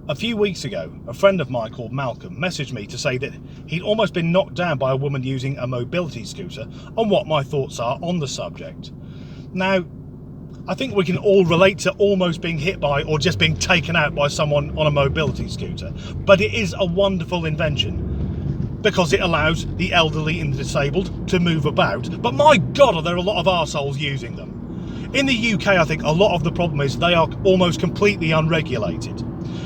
A few weeks ago, a friend of mine called Malcolm messaged me to say that he'd almost been knocked down by a woman using a mobility scooter and what my thoughts are on the subject. Now, I think we can all relate to almost being hit by or just being taken out by someone on a mobility scooter, but it is a wonderful invention because it allows the elderly and the disabled to move about, but my God, are there a lot of arseholes using them. In the UK, I think a lot of the problem is they are almost completely unregulated.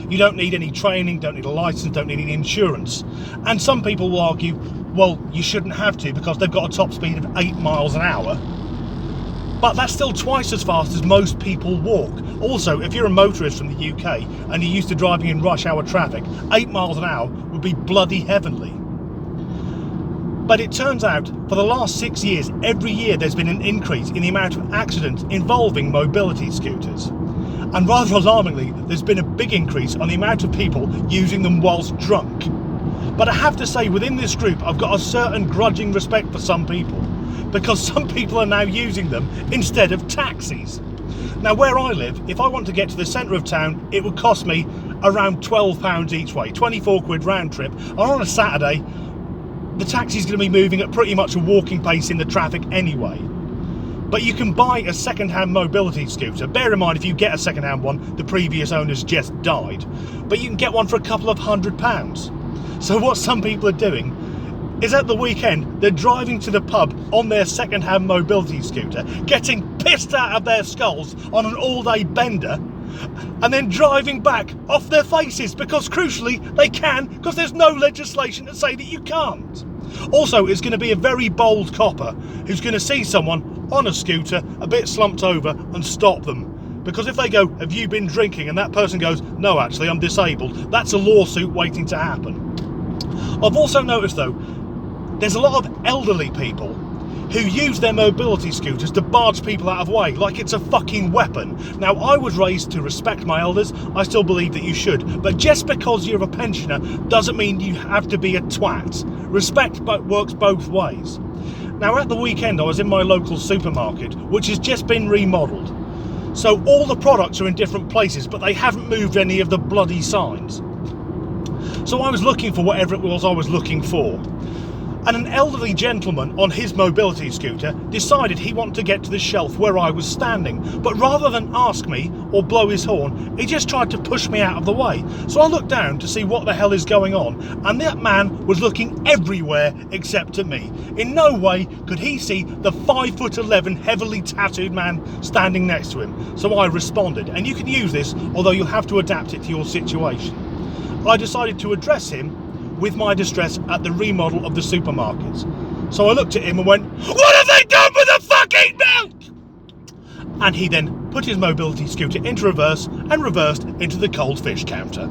You don't need any training, don't need a license, don't need any insurance. And some people will argue, well, you shouldn't have to because they've got a top speed of 8 miles an hour. But that's still twice as fast as most people walk. Also, if you're a motorist from the UK and you're used to driving in rush hour traffic, 8 miles an hour would be bloody heavenly. But it turns out, for the last 6 years, every year there's been an increase in the amount of accidents involving mobility scooters. And rather alarmingly, there's been a big increase on the amount of people using them whilst drunk. But I have to say, within this group, I've got a certain grudging respect for some people, because some people are now using them instead of taxis. Now, where I live, if I want to get to the centre of town, it would cost me around £12 each way, 24 quid round trip. And on a Saturday, the taxi's going to be moving at pretty much a walking pace in the traffic anyway. But you can buy a second-hand mobility scooter. Bear in mind, if you get a second-hand one, the previous owners just died. But you can get one for a couple of £100. So what some people are doing is at the weekend, they're driving to the pub on their second-hand mobility scooter, getting pissed out of their skulls on an all-day bender, and then driving back off their faces because, crucially, they can, because there's no legislation to say that you can't. Also, it's going to be a very bold copper who's going to see someone on a scooter a bit slumped over and stop them. Because if they go, have you been drinking? And that person goes, no, actually, I'm disabled. That's a lawsuit waiting to happen. I've also noticed, though, there's a lot of elderly people who use their mobility scooters to barge people out of the way like it's a fucking weapon. Now, I was raised to respect my elders. I still believe that you should. But just because you're a pensioner doesn't mean you have to be a twat. Respect works both ways. Now, at the weekend, I was in my local supermarket, which has just been remodelled. So all the products are in different places, but they haven't moved any of the bloody signs. So I was looking for whatever it was I was looking for. And an elderly gentleman on his mobility scooter decided he wanted to get to the shelf where I was standing, but rather than ask me or blow his horn, he just tried to push me out of the way. So I looked down to see what the hell is going on, and that man was looking everywhere except at me. In no way could he see the 5'11" heavily tattooed man standing next to him. So I responded, and you can use this, although you'll have to adapt it to your situation. I decided to address him with my distress at the remodel of the supermarkets. So I looked at him and went, what have they done with the fucking milk? And he then put his mobility scooter into reverse and reversed into the cold fish counter.